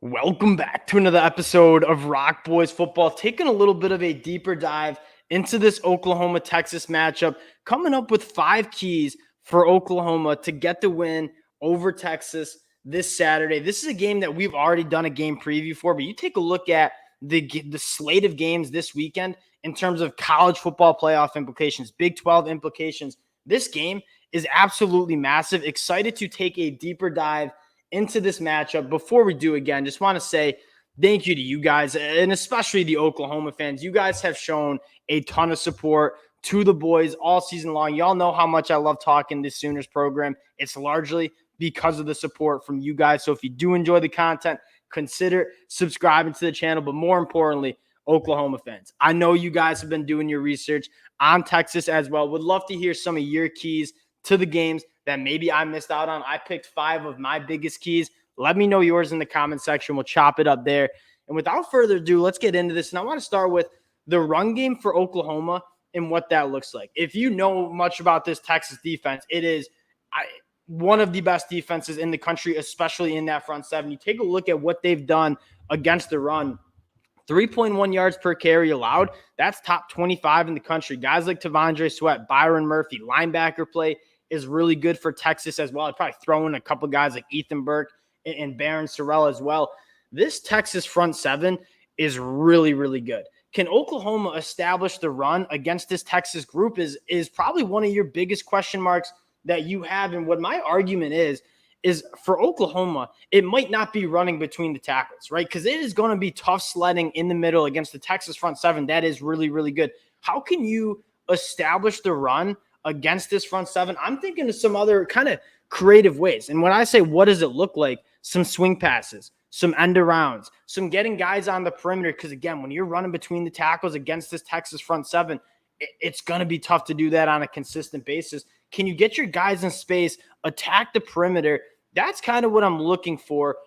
Welcome back to another episode of Rock Boys Football, taking a little bit of a deeper dive into this Oklahoma-Texas matchup, coming up with 5 keys for Oklahoma to get the win over Texas this Saturday. This is a game that we've already done a game preview for, but you take a look at the slate of games this weekend in terms of college football playoff implications, Big 12 implications. This game is absolutely massive. Excited to take a deeper dive into this matchup. Before we do, again, just want to say thank you to you guys, and especially the Oklahoma fans. You guys have shown a ton of support to the boys all season long. Y'all know how much I love talking this Sooners program. It's largely because of the support from you guys. So if you do enjoy the content, consider subscribing to the channel. But more importantly, Oklahoma fans, I know you guys have been doing your research on Texas as well. Would love to hear some of your keys to the games that maybe I missed out on. I picked 5 of my biggest keys. Let me know yours in the comment section. We'll chop it up there. And without further ado, let's get into this. And I want to start with the run game for Oklahoma and what that looks like. If you know much about this Texas defense, it is one of the best defenses in the country, especially in that front seven. You take a look at what they've done against the run. 3.1 yards per carry allowed. That's top 25 in the country. Guys like T'Vondre Sweat, Byron Murphy, linebacker play is really good for Texas as well. I'd probably throw in a couple guys like Ethan Burke and Barron Sorrell as well. This Texas front seven is really, really good. Can Oklahoma establish the run against this Texas group is probably one of your biggest question marks that you have. And what my argument is for Oklahoma, it might not be running between the tackles, right? Because it is going to be tough sledding in the middle against the Texas front seven. That is really, really good. How can you establish the run against this front seven? I'm thinking of some other kind of creative ways. And when I say what does it look like, some swing passes, some end arounds, some getting guys on the perimeter. Because again, when you're running between the tackles against this Texas front seven, it's going to be tough to do that on a consistent basis. Can you get your guys in space, attack the perimeter? That's kind of what I'm looking for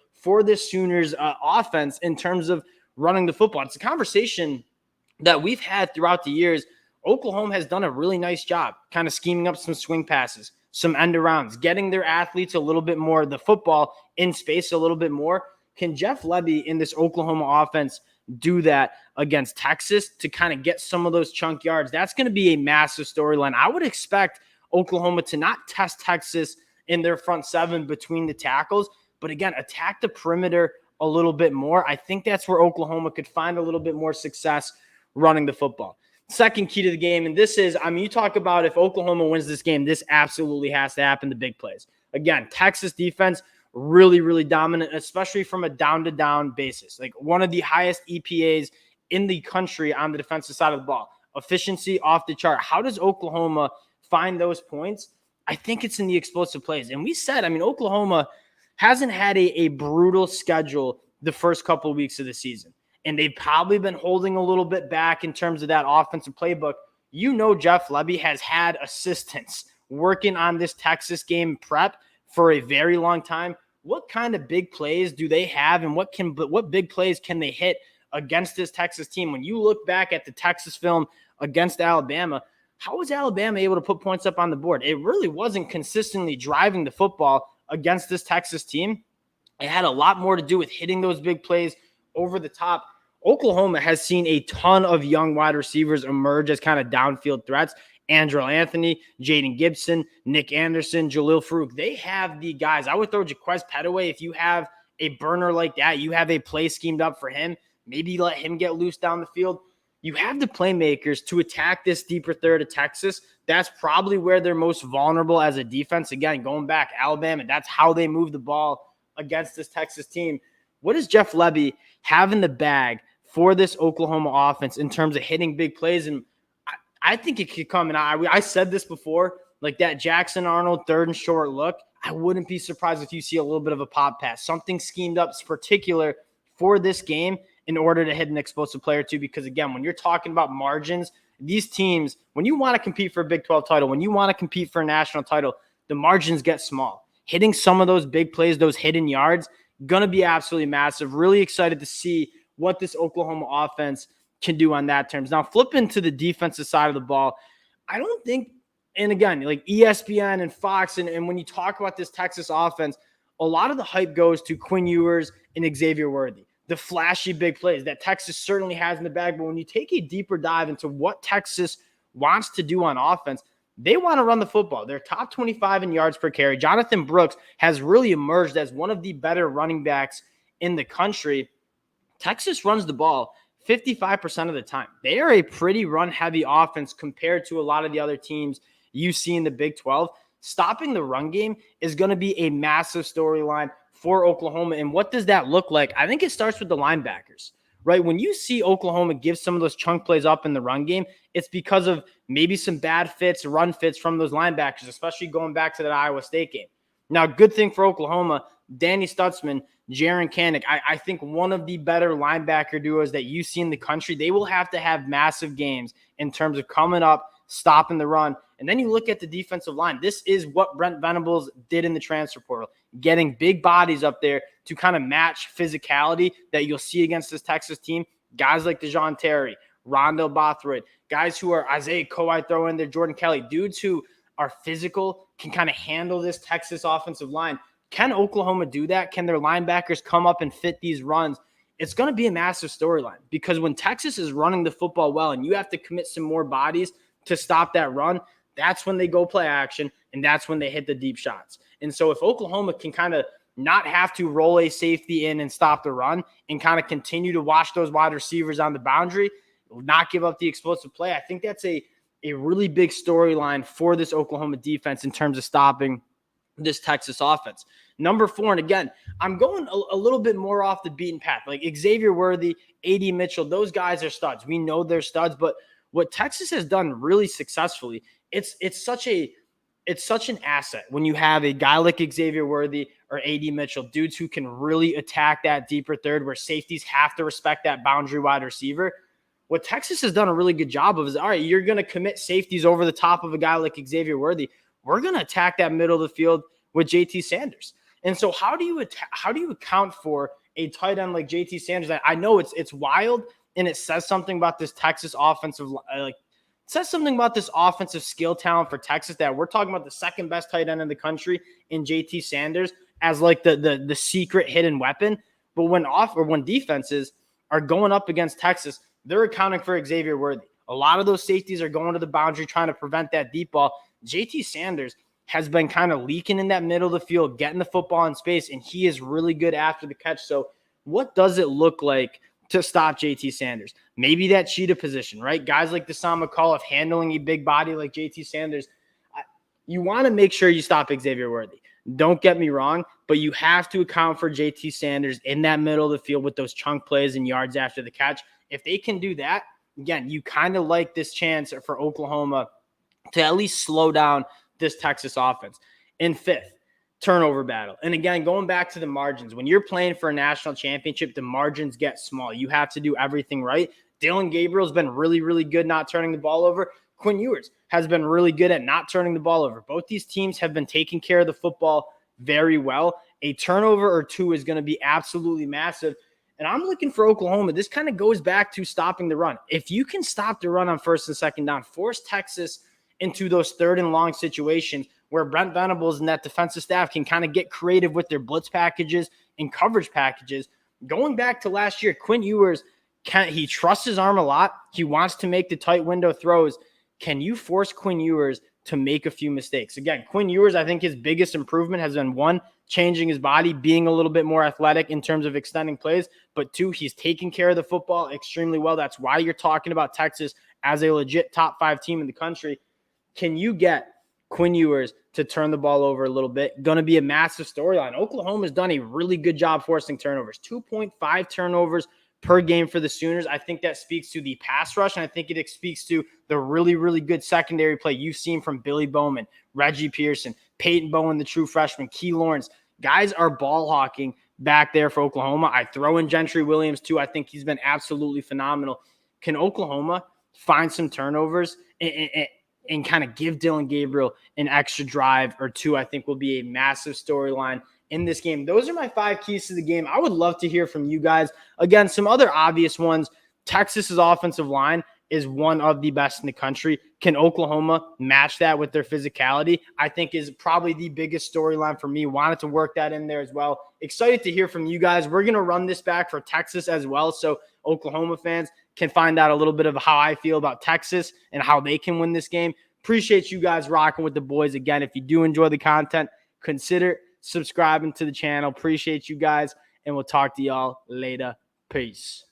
this Sooners offense in terms of running the football. It's a conversation that we've had throughout the years. Oklahoma has done a really nice job kind of scheming up some swing passes, some end arounds, getting their athletes a little bit more, the football in space a little bit more. Can Jeff Lebby in this Oklahoma offense do that against Texas to kind of get some of those chunk yards? That's going to be a massive storyline. I would expect Oklahoma to not test Texas in their front seven between the tackles, but again, attack the perimeter a little bit more. I think that's where Oklahoma could find a little bit more success running the football. Second key to the game, and this is, you talk about if Oklahoma wins this game, this absolutely has to happen, the big plays. Again, Texas defense, really, really dominant, especially from a down-to-down basis. Like one of the highest EPAs in the country on the defensive side of the ball. Efficiency off the chart. How does Oklahoma find those points? I think it's in the explosive plays. And we said, Oklahoma hasn't had a brutal schedule the first couple of weeks of the season. And they've probably been holding a little bit back in terms of that offensive playbook. You know Jeff Lebby has had assistants working on this Texas game prep for a very long time. What kind of big plays do they have, and what big plays can they hit against this Texas team? When you look back at the Texas film against Alabama, how was Alabama able to put points up on the board? It really wasn't consistently driving the football against this Texas team. It had a lot more to do with hitting those big plays over the top. Oklahoma has seen a ton of young wide receivers emerge as kind of downfield threats. Andrel Anthony, Jaden Gibson, Nick Anderson, Jalil Farouk. They have the guys. I would throw Jaquez Petaway. If you have a burner like that, you have a play schemed up for him, maybe let him get loose down the field. You have the playmakers to attack this deeper third of Texas. That's probably where they're most vulnerable as a defense. Again, going back, Alabama, that's how they move the ball against this Texas team. What does Jeff Lebby have in the bag for this Oklahoma offense in terms of hitting big plays? And I think it could come. And I said this before, like that Jackson Arnold third and short look. I wouldn't be surprised if you see a little bit of a pop pass, something schemed up particular for this game in order to hit an explosive play or two. Because again, when you're talking about margins, these teams, when you want to compete for a Big 12 title, when you want to compete for a national title, the margins get small. Hitting some of those big plays, those hidden yards, going to be absolutely massive. Really excited to see what this Oklahoma offense can do on that terms. Now, flipping to the defensive side of the ball, I don't think, and again, like ESPN and Fox, and when you talk about this Texas offense, a lot of the hype goes to Quinn Ewers and Xavier Worthy, the flashy big plays that Texas certainly has in the bag. But when you take a deeper dive into what Texas wants to do on offense, they want to run the football. They're top 25 in yards per carry. Jonathan Brooks has really emerged as one of the better running backs in the country. Texas runs the ball 55% of the time. They are a pretty run-heavy offense compared to a lot of the other teams you see in the Big 12. Stopping the run game is going to be a massive storyline for Oklahoma. And what does that look like? I think it starts with the linebackers, right? When you see Oklahoma give some of those chunk plays up in the run game, it's because of maybe some bad fits, run fits from those linebackers, especially going back to that Iowa State game. Now, good thing for Oklahoma, Danny Stutzman, Jaron Kanik, I think one of the better linebacker duos that you see in the country. They will have to have massive games in terms of coming up, stopping the run. And then you look at the defensive line. This is what Brent Venables did in the transfer portal, getting big bodies up there to kind of match physicality that you'll see against this Texas team. Guys like DeJoun Terry, Rondell Bothroyd, guys who are Isaiah Coe, I throw in there, Jordan Kelly, dudes who are physical, can kind of handle this Texas offensive line. Can Oklahoma do that? Can their linebackers come up and fit these runs? It's going to be a massive storyline because when Texas is running the football well and you have to commit some more bodies to stop that run, that's when they go play action, and that's when they hit the deep shots. And so if Oklahoma can kind of not have to roll a safety in and stop the run and kind of continue to watch those wide receivers on the boundary, not give up the explosive play, I think that's a really big storyline for this Oklahoma defense in terms of stopping this Texas offense. Number 4, and again, I'm going a little bit more off the beaten path. Like Xavier Worthy, A.D. Mitchell, those guys are studs. We know they're studs, but what Texas has done really successfully, it's such an asset when you have a guy like Xavier Worthy or A.D. Mitchell, dudes who can really attack that deeper third where safeties have to respect that boundary wide receiver. What Texas has done a really good job of is, all right, you're going to commit safeties over the top of a guy like Xavier Worthy. We're going to attack that middle of the field with JT Sanders. And so how do you account for a tight end like JT Sanders? I know it's wild, and it says something about this Texas offensive skill talent for Texas that we're talking about the second best tight end in the country in JT Sanders as like the secret hidden weapon. But when defenses are going up against Texas, they're accounting for Xavier Worthy. A lot of those safeties are going to the boundary trying to prevent that deep ball. JT Sanders has been kind of leaking in that middle of the field, getting the football in space, and he is really good after the catch. So what does it look like to stop JT Sanders? Maybe that cheetah position, right? Guys like Deshaun McCullough handling a big body like JT Sanders. You want to make sure you stop Xavier Worthy. Don't get me wrong, but you have to account for JT Sanders in that middle of the field with those chunk plays and yards after the catch. If they can do that, again, you kind of like this chance for Oklahoma to at least slow down this Texas offense. In 5th, turnover battle. And again, going back to the margins, when you're playing for a national championship, the margins get small. You have to do everything right. Dillon Gabriel's been really, really good not turning the ball over. Quinn Ewers has been really good at not turning the ball over. Both these teams have been taking care of the football very well. A turnover or two is going to be absolutely massive. And I'm looking for Oklahoma. This kind of goes back to stopping the run. If you can stop the run on 1st and 2nd down, force Texas into those 3rd and long situations where Brent Venables and that defensive staff can kind of get creative with their blitz packages and coverage packages. Going back to last year, Quinn Ewers, he trusts his arm a lot. He wants to make the tight window throws. Can you force Quinn Ewers to make a few mistakes? Again, Quinn Ewers, I think his biggest improvement has been 1, changing his body, being a little bit more athletic in terms of extending plays, but 2, he's taking care of the football extremely well. That's why you're talking about Texas as a legit top 5 team in the country. Can you get Quinn Ewers to turn the ball over a little bit? Going to be a massive storyline. Oklahoma's done a really good job forcing turnovers. 2.5 turnovers per game for the Sooners. I think that speaks to the pass rush, and I think it speaks to the really, really good secondary play you've seen from Billy Bowman, Reggie Pearson, Peyton Bowen, the true freshman, Key Lawrence. Guys are ball hawking back there for Oklahoma. I throw in Gentry Williams too. I think he's been absolutely phenomenal. Can Oklahoma find some turnovers and kind of give Dillon Gabriel an extra drive or 2, I think will be a massive storyline in this game. Those are my 5 keys to the game. I would love to hear from you guys. Again, some other obvious ones. Texas's offensive line is one of the best in the country. Can Oklahoma match that with their physicality? I think is probably the biggest storyline for me. Wanted to work that in there as well. Excited to hear from you guys. We're going to run this back for Texas as well, so Oklahoma fans can find out a little bit of how I feel about Texas and how they can win this game. Appreciate you guys rocking with the boys. Again, if you do enjoy the content, consider subscribing to the channel. Appreciate you guys, and we'll talk to y'all later. Peace.